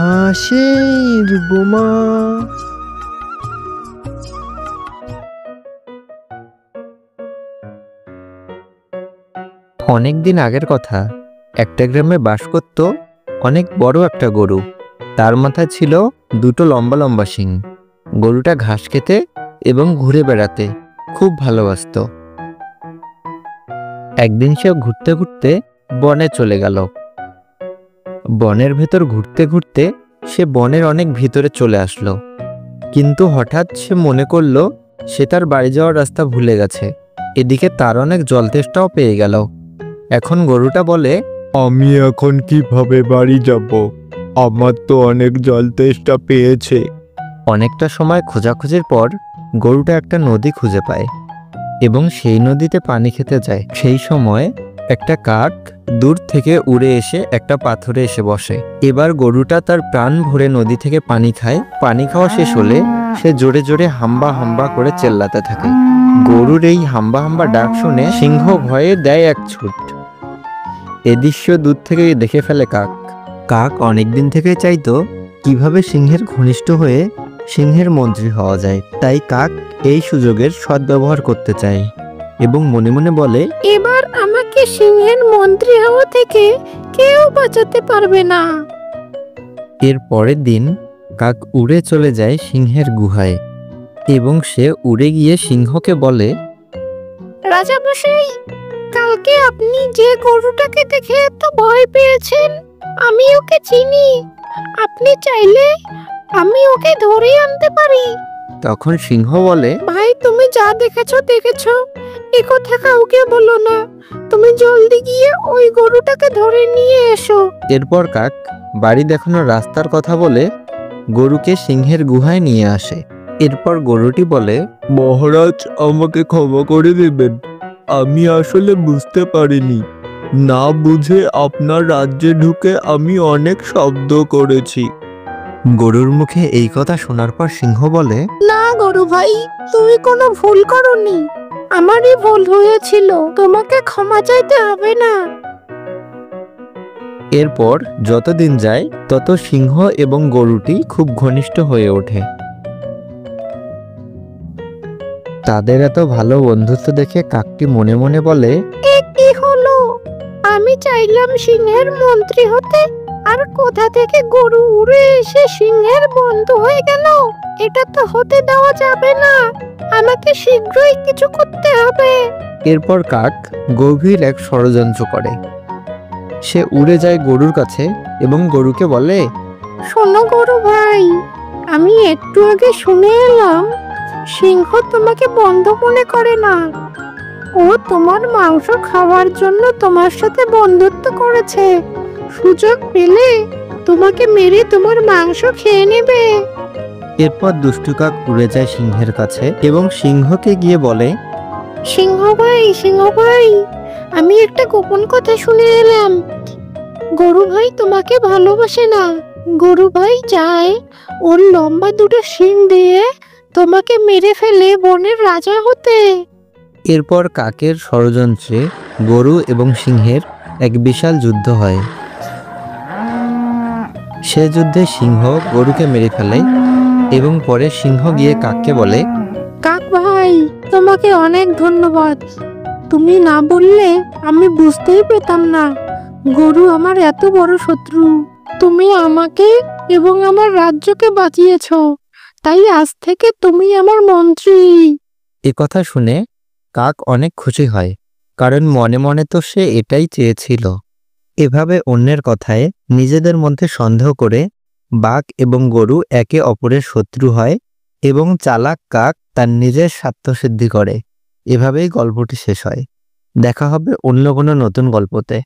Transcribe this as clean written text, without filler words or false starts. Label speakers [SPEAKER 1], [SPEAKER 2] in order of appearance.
[SPEAKER 1] হাসির বোমা। অনেকদিন আগের কথা, একটা গ্রামে বাস করত অনেক বড় একটা গরু। তার মাথায় ছিল দুটো লম্বা লম্বা শিং। গরুটা ঘাস খেতে এবং ঘুরে বেড়াতে খুব ভালোবাসতো। একদিন সে ঘুরতে ঘুরতে বনে চলে গেল। বনের ভেতর ঘুরতে ঘুরতে সে বনের অনেক ভিতরে চলে আসলো। কিন্তু হঠাৎ সে মনে করলো সে তার বাড়ি যাওয়ার রাস্তা ভুলে গেছে। এদিকে তার অনেক জল তেষ্টাও পেয়ে গেল। এখন গরুটা বলে,
[SPEAKER 2] আমি এখন কিভাবে বাড়ি যাব? আমার তো অনেক জল তেষ্টা পেয়েছে।
[SPEAKER 1] অনেকটা সময় খোঁজাখুঁজির পর গরুটা একটা নদী খুঁজে পায় এবং সেই নদীতে পানি খেতে যায়। সেই সময় একটা কাক দূর থেকে উড়ে এসে একটা পাথরে এসে বসে। এবার গরুটা তার প্রাণ ভরে নদী থেকে পানি খায়। পানি খাওয়া শেষ হলে সে জোরে জোরে হাম্বা হাম্বা করে চেল্লাতে থাকে। গরুর এই হাম্বা হাম্বা ডাক শুনে সিংহ ভয়ে দেয় এক ছুট। এ দৃশ্য দূর থেকে দেখে ফেলে কাক। কাক অনেকদিন থেকে চাইতো কিভাবে সিংহের ঘনিষ্ঠ হয়ে সিংহের মন্ত্রী হওয়া যায়। তাই কাক এই সুযোগের সদ্ব্যবহার করতে চায় এবং মনে মনে বলে,
[SPEAKER 3] এবার আমাকে সিংহের মন্ত্রী হওয়া থেকে কেউ বাঁচাতে পারবে না।
[SPEAKER 1] এর পরের দিন কাক উড়ে চলে যায় সিংহের গুহায় এবং সে উড়ে গিয়ে সিংহকে বলে,
[SPEAKER 3] রাজামশাই, কালকে আপনি যে গরুটাকে দেখে এত ভয় পেয়েছেন, আমি ওকে চিনি। আপনি চাইলে আমি ওকে ধরে আনতে পারি।
[SPEAKER 1] তখন সিংহ বলে,
[SPEAKER 3] ভাই, তুমি যা দেখেছো এ কথা কাউকে বলো না। তুমি জলদি গিয়ে ওই গরুটাকে ধরে নিয়ে এসো।
[SPEAKER 1] এরপর কাক বাড়ি দেখানোর রাস্তার কথা বলে গরুকে সিংহের গুহায় নিয়ে আসে। এরপর গরুটি বলে,
[SPEAKER 2] মহারাজ, আমাকে ক্ষমা করে দেবেন। আমি আসলে বুঝতে পারিনি। না বুঝে আপনার রাজ্যে ঢুকে আমি অনেক শব্দ করেছি।
[SPEAKER 1] গরুর মুখে এই কথা শোনার পর সিংহ বলে,
[SPEAKER 3] না গরু ভাই, তুমি কোনো ভুল করনি। আমারই ভুল হয়েছিল, তোমাকে ক্ষমা চাইতে হবে না।
[SPEAKER 1] এরপর যতদিন যায় তত সিংহ এবং গরুটি খুব ঘনিষ্ঠ হয়ে ওঠে। তাদের এত ভালো বন্ধুত্ব দেখে কাকটি মনে মনে বলে,
[SPEAKER 3] এ কি হলো? আমি চাইলাম সিংহের মন্ত্রী হতে, আর কোথা থেকে গরু উড়ে এসে সিংহের বন্ধু হয়ে গেল। এটা তো হতে দেওয়া যাবে না। আমাকে শীঘ্রই কিছু করতে হবে।
[SPEAKER 1] এরপর কাক গভীর এক ষড়যন্ত্র করে। সে উড়ে যায় গরুর কাছে এবং গরুকে বলে,
[SPEAKER 3] শোনো গরু ভাই, আমি একটু আগে শুনে এলাম সিংহ তোমাকে বন্ধু মনে করে না। ও তোমার মাংস খাওয়ার জন্য তোমার সাথে বন্ধুত্ব করেছে। সুযোগ পেলে তোমাকে মেরে তোমার মাংস খেয়ে নেবে।
[SPEAKER 1] এরপর দুষ্টু কাক উড়ে যায় সিংহের কাছে এবং সিংহকে গিয়ে বলে,
[SPEAKER 3] সিংহ ভাই, আমি একটা গোপন কথা শুনে এলাম। গরু ভাই তোমাকে ভালোবাসে না। গরু ভাই চায় ওর লম্বা দুটো শিং দিয়ে তোমাকে মেরে ফেলে বনের রাজা হতে।
[SPEAKER 1] এরপর কাকের ষড়যন্ত্রে গরু এবং সিংহের এক বিশাল যুদ্ধ হয়। সে যুদ্ধে সিংহ গরুকে মেরে ফেলে এবং পরে সিংহ গিয়ে কাককে বলে,
[SPEAKER 3] কাক ভাই, তোমাকে অনেক ধন্যবাদ। তুমি না বললে আমি বুঝতেই পেতাম না গরু আমার এত বড় শত্রু। তুমি আমাকে এবং আমার রাজ্যকে বাঁচিয়েছো, তাই আজ থেকে তুমি আমার মন্ত্রী।
[SPEAKER 1] এ কথা শুনে কাক অনেক খুশি হয়, কারণ মনে মনে তো সে এটাই চেয়েছিল। এভাবে অন্যের কথায় নিজেদের মধ্যে সন্দেহ করে বাঘ এবং গরু একে অপরের শত্রু হয় এবং চালাক কাক তার নিজের স্বার্থসিদ্ধি করে। এভাবেই গল্পটি শেষ হয়। দেখা হবে অন্য কোনো নতুন গল্পতে।